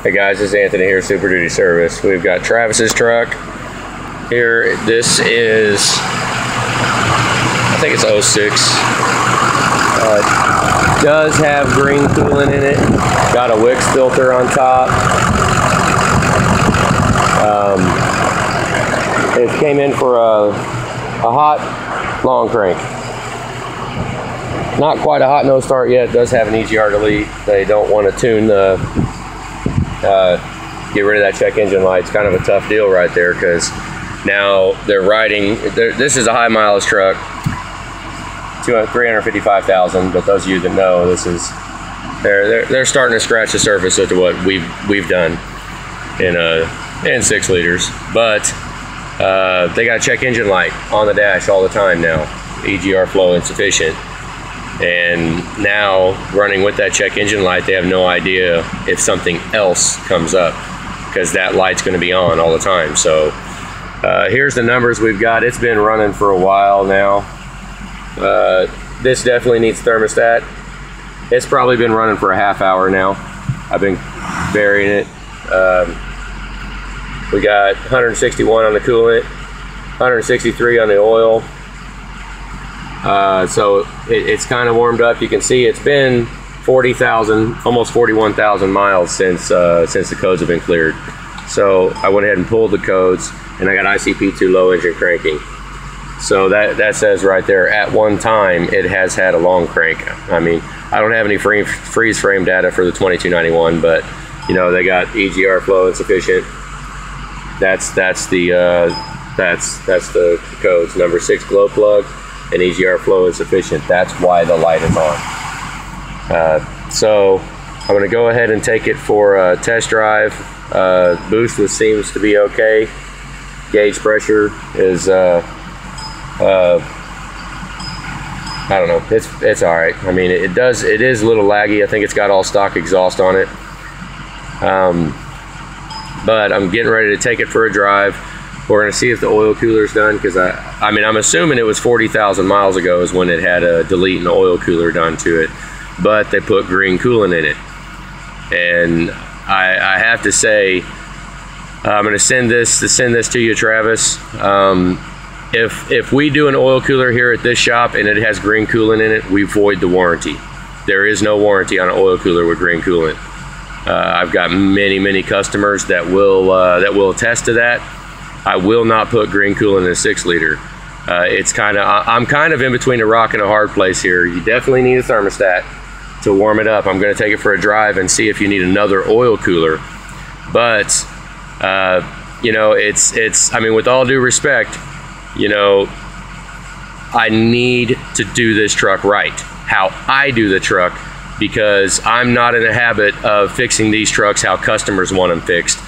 Hey guys, this is Anthony here, Super Duty Service. We've got Travis's truck here. This is, I think it's 06. Does have green coolant in it. Got a Wix filter on top. It came in for a hot long crank. Not quite a hot no start yet. It does have an EGR delete. They don't want to tune the get rid of that check engine light. It's kind of a tough deal right there, because now they're riding. This is a high mileage truck, 355,000. But those of you that know, this is they're starting to scratch the surface of what we've done in 6 liters. But they got a check engine light on the dash all the time now. EGR flow insufficient. And now running with that check engine light, they have no idea if something else comes up, because that light's going to be on all the time. So here's the numbers we've got. It's been running for a while now. This definitely needs thermostat. It's probably been running for a half hour now. I've been burying it. We got 161 on the coolant, 163 on the oil. So it's kind of warmed up. You can see it's been 40,000, almost 41,000 miles since the codes have been cleared. So I went ahead and pulled the codes, and I got ICP2 low engine cranking. So that says right there, at one time it has had a long crank. I mean, I don't have any freeze frame data for the 2291, but you know, they got EGR flow insufficient. That's the codes. Number 6 glow plug and EGR flow insufficient. That's why the light is on. So I'm going to go ahead and take it for a test drive. Boost seems to be okay. Gauge pressure is I don't know. It's all right. I mean, it is a little laggy. I think it's got all stock exhaust on it. But I'm getting ready to take it for a drive. We're going to see if the oil cooler's done, because I mean, I'm assuming it was 40,000 miles ago is when it had a delete and the oil cooler done to it, but they put green coolant in it. And I have to say, I'm going to send this to you, Travis. If we do an oil cooler here at this shop and it has green coolant in it, we void the warranty. There is no warranty on an oil cooler with green coolant. I've got many customers that will attest to that. I will not put green coolant in a 6 liter. I'm kind of in between a rock and a hard place here. You definitely need a thermostat to warm it up. I'm going to take it for a drive and see if you need another oil cooler. But you know, I mean, with all due respect, you know, I need to do this truck right, how I do the truck, because I'm not in the habit of fixing these trucks how customers want them fixed.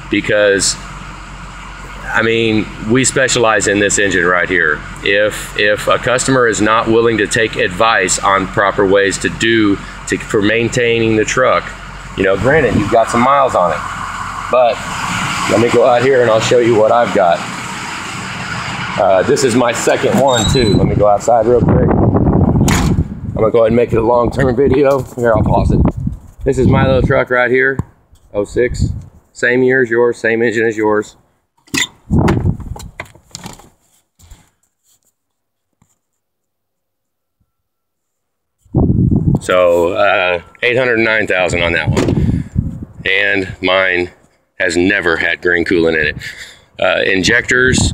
Because I mean, we specialize in this engine right here. If a customer is not willing to take advice on proper ways for maintaining the truck, you know, granted, you've got some miles on it, but let me go out here and I'll show you what I've got. This is my second one too. Let me go outside real quick. I'm gonna go ahead and make it a long-term video. Here, I'll pause it. This is my little truck right here, 06. Same year as yours, same engine as yours. So 809,000 on that one, and mine has never had green coolant in it. Injectors,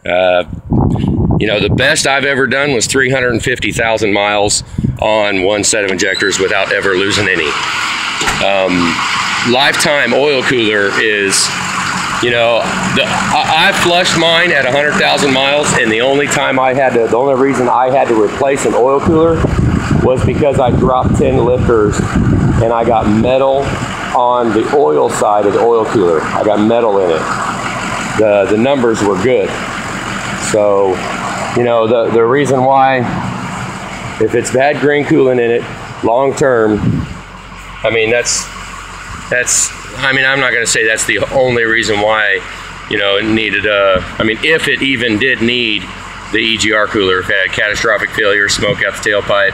you know, the best I've ever done was 350,000 miles on one set of injectors without ever losing any. Lifetime oil cooler is, you know, I flushed mine at 100,000 miles, and the only reason I had to replace an oil cooler was because I dropped 10 lifters and I got metal on the oil side of the oil cooler. I got metal in it. The numbers were good. So, you know, the reason why, if it's bad green coolant in it, long term, I mean, I mean, I'm not going to say that's the only reason why, you know, it needed I mean, if it even did need the EGR cooler, if it had catastrophic failure, smoke out the tailpipe.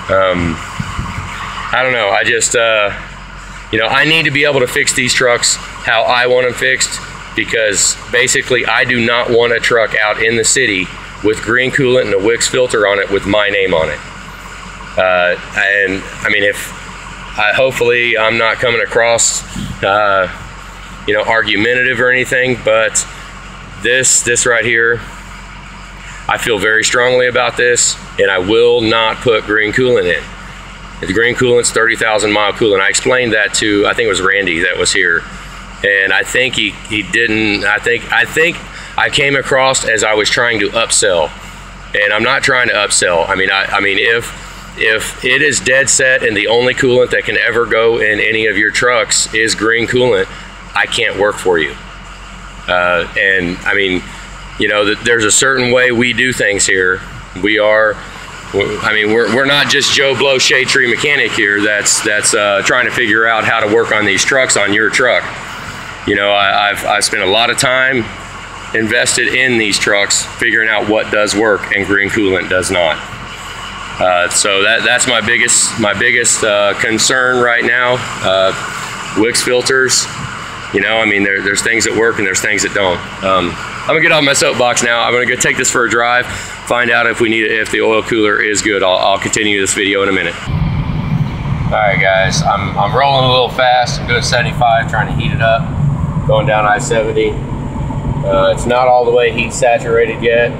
I don't know. I just, you know, I need to be able to fix these trucks how I want them fixed, because basically I do not want a truck out in the city with green coolant and a Wix filter on it with my name on it. And I mean, hopefully I'm not coming across, you know, argumentative or anything, but this right here, I feel very strongly about this, and I will not put green coolant in. The green coolant's 30,000 mile coolant. I explained that to, I think it was Randy that was here, and I think he didn't, I think I came across as I was trying to upsell, and I'm not trying to upsell. I mean, if it is dead set and the only coolant that can ever go in any of your trucks is green coolant, I can't work for you. And I mean, you know, there's a certain way we do things here. We're not just Joe Blow shade tree mechanic here that's trying to figure out how to work on these trucks on your truck. You know, I've spent a lot of time invested in these trucks figuring out what does work and green coolant does not. So that's my biggest concern right now. Wix filters, you know, I mean, there's things that work and there's things that don't. I'm gonna get off my soapbox now. I'm gonna go take this for a drive, find out if the oil cooler is good. I'll continue this video in a minute. All right, guys, I'm rolling a little fast. I'm doing 75, trying to heat it up, going down I-70. It's not all the way heat saturated yet,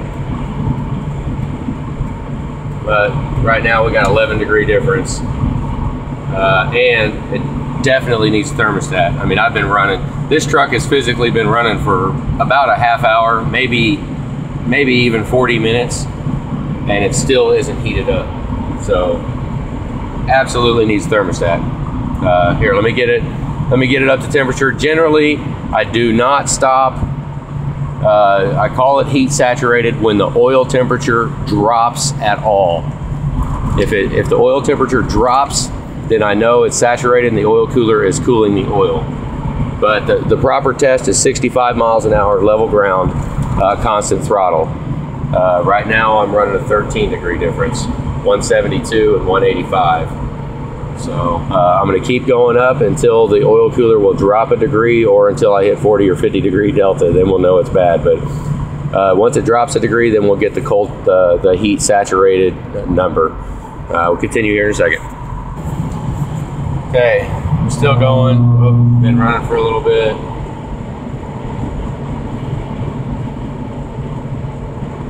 but right now we got 11 degree difference, and it definitely needs thermostat. I mean, I've been running, this truck has physically been running for about a half hour, maybe even 40 minutes, and it still isn't heated up. So absolutely needs thermostat. Here, let me get it up to temperature. Generally, I do not stop. I call it heat saturated when the oil temperature drops at all. If the oil temperature drops, then I know it's saturated and the oil cooler is cooling the oil. But the proper test is 65 miles an hour, level ground, constant throttle. Right now I'm running a 13 degree difference, 172 and 185. So I'm gonna keep going up until the oil cooler will drop a degree, or until I hit 40 or 50 degree delta, then we'll know it's bad. But once it drops a degree, then we'll get the heat saturated number. We'll continue here in a second. Okay, I'm still going. Oh, been running for a little bit.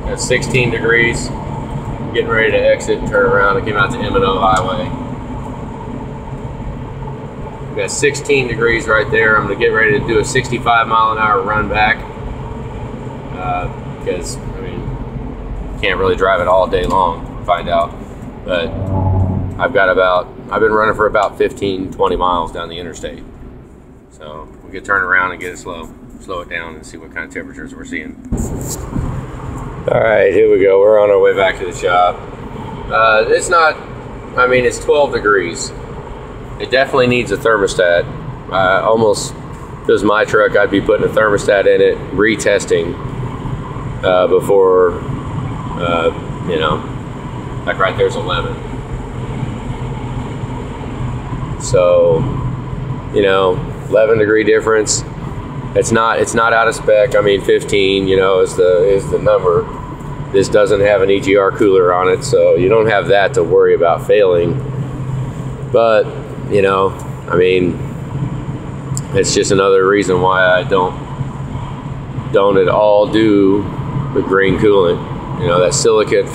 Got 16 degrees. Getting ready to exit and turn around. I came out to M&O Highway. Got 16 degrees right there. I'm gonna get ready to do a 65 mile an hour run back, because I mean, can't really drive it all day long, find out. But I've been running for about 15-20 miles down the interstate. So we can turn around and get it slow it down and see what kind of temperatures we're seeing. All right, here we go. We're on our way back to the shop. It's not, I mean, it's 12 degrees. It definitely needs a thermostat. Almost, if it was my truck, I'd be putting a thermostat in it, retesting before, you know, like right there's 11. So, you know, 11 degree difference. It's not out of spec. I mean, 15, you know, is the number. This doesn't have an EGR cooler on it, so you don't have that to worry about failing. But, you know, I mean, it's just another reason why I don't at all do the green coolant. You know, that silicate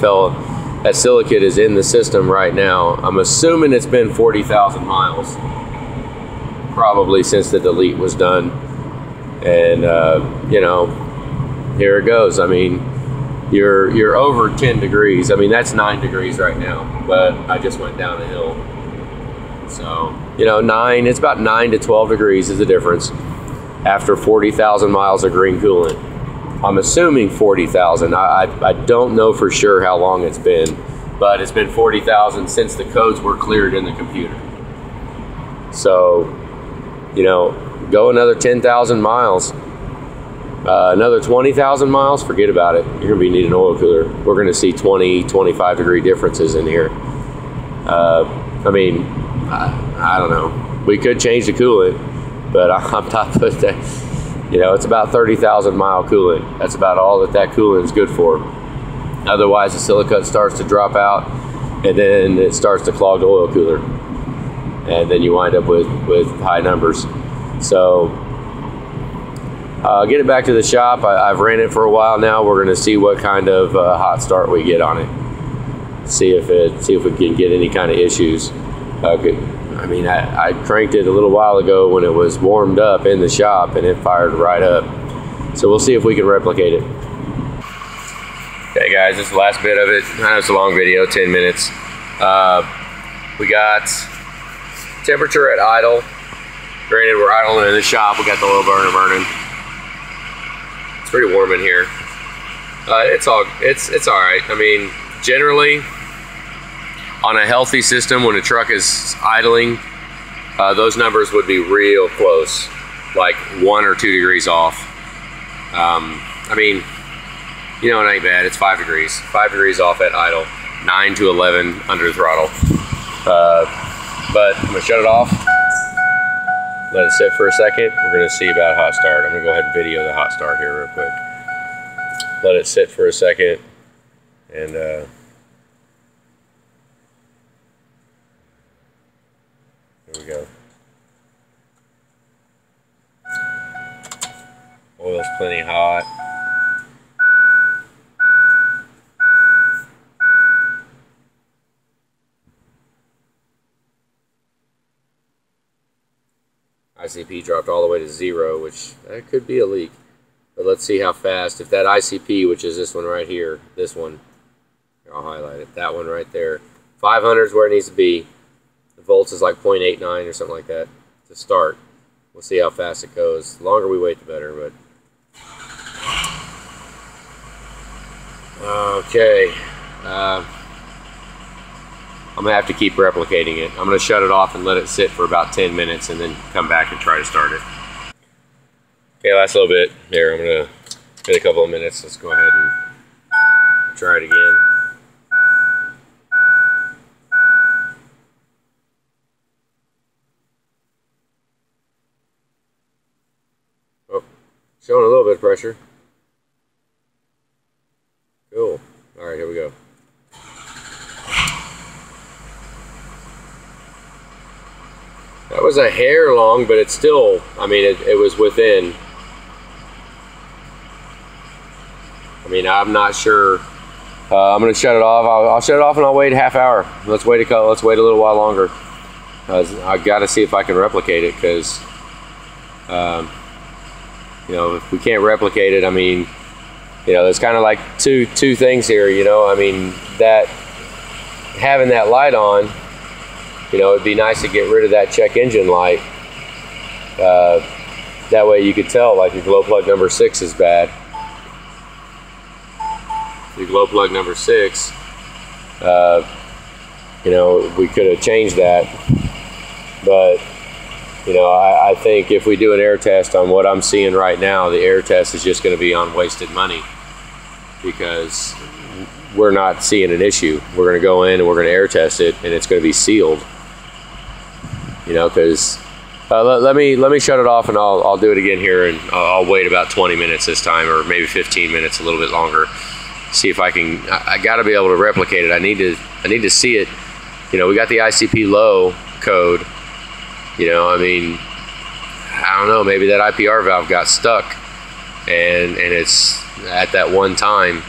is in the system right now. I'm assuming it's been 40,000 miles, probably since the delete was done. And you know, here it goes. I mean, you're over 10 degrees. I mean, that's 9 degrees right now, but I just went down a hill. So, you know, it's about 9 to 12 degrees is the difference after 40,000 miles of green coolant. I'm assuming 40,000. I don't know for sure how long it's been, but it's been 40,000 since the codes were cleared in the computer. So, you know, go another 10,000 miles, another 20,000 miles, forget about it. You're gonna be needing an oil cooler. We're gonna see 20, 25 degree differences in here. I mean, I don't know. we could change the coolant, but I'm not putting that. You know, it's about 30,000 mile coolant. That's about all that coolant is good for. Otherwise, the silicone starts to drop out, and then it starts to clog the oil cooler, and then you wind up with high numbers. So get it back to the shop. I've ran it for a while now. We're going to see what kind of hot start we get on it. See if we can get any kind of issues. I mean, I cranked it a little while ago when it was warmed up in the shop, and it fired right up. So we'll see if we can replicate it. Okay guys, this is the last bit of it. I know it's a long video, 10 minutes. We got temperature at idle. Granted, we're idling in the shop. We got the oil burner burning. It's pretty warm in here. It's all right. I mean, generally, on a healthy system, when a truck is idling, those numbers would be real close, like 1 or 2 degrees off. I mean, you know, it ain't bad. It's 5 degrees. 5 degrees off at idle. 9 to 11 under the throttle. But I'm going to shut it off. Let it sit for a second. We're going to see about hot start. I'm going to go ahead and video the hot start here real quick. Let it sit for a second. And here we go. Oil's plenty hot. ICP dropped all the way to 0, which that could be a leak. But let's see how fast. If that ICP, which is this one right here, this one, here, I'll highlight it, that one right there, 500 is where it needs to be. The volts is like 0.89 or something like that to start. We'll see how fast it goes. The longer we wait, the better. But okay. I'm going to have to keep replicating it. I'm going to shut it off and let it sit for about 10 minutes and then come back and try to start it. Okay, last little bit. Here, I'm going to get a couple of minutes. Let's go ahead and try it again. Oh, showing a little bit of pressure. Cool. All right, here we go. That was a hair long, but it's still, I mean, it was within. I mean, I'm not sure. I'm going to shut it off. I'll shut it off and I'll wait a half hour. Let's wait a little while longer. I got to see if I can replicate it, because, you know, if we can't replicate it, I mean, you know, there's kind of like two things here, you know. I mean, that having that light on, you know, it'd be nice to get rid of that check engine light. That way you could tell, like, your glow plug number 6 is bad. Your glow plug number 6, you know, we could have changed that. But, you know, I think if we do an air test on what I'm seeing right now, the air test is just going to be on wasted money, because we're not seeing an issue. We're going to go in and we're going to air test it, and it's going to be sealed. You know, because let me shut it off, and I'll do it again here, and I'll wait about 20 minutes this time, or maybe 15 minutes, a little bit longer. See if I can. I got to be able to replicate it. I need to see it. You know, we got the ICP low code. You know, I mean, I don't know. Maybe that IPR valve got stuck, and it's at that one time,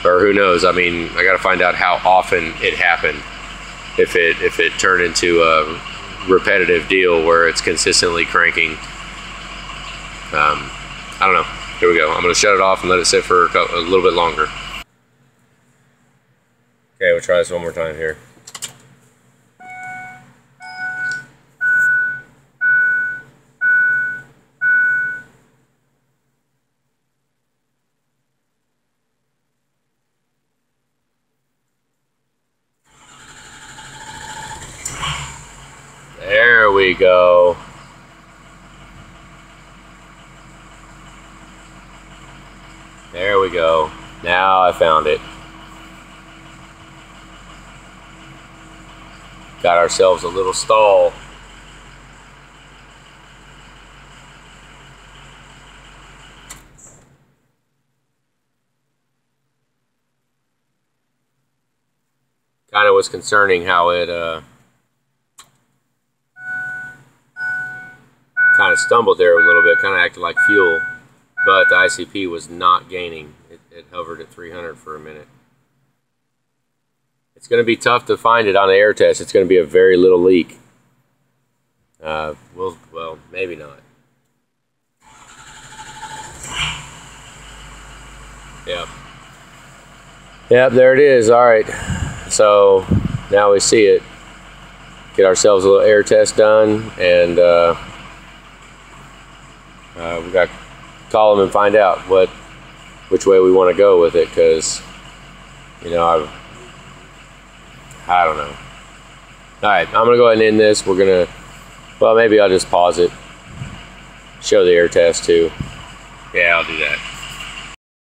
or who knows? I mean, I got to find out how often it happened. If it turned into a repetitive deal where it's consistently cranking. I don't know. Here we go. I'm going to shut it off and let it sit for a little bit longer. Okay, we'll try this one more time here. There we go. There we go. Now I found it. Got ourselves a little stall kind of was concerning how it kind of stumbled there a little bit, kind of acted like fuel, but the ICP was not gaining. It hovered at 300 for a minute. It's going to be tough to find it on the air test. It's going to be a very little leak. Well, maybe not. Yep, there it is. All right. So now we see it. Get ourselves a little air test done, and we got to call them and find out which way we want to go with it, because you know I don't know. All right, I'm gonna go ahead and end this. Well, maybe I'll just pause it, show the air test too. Yeah, I'll do that.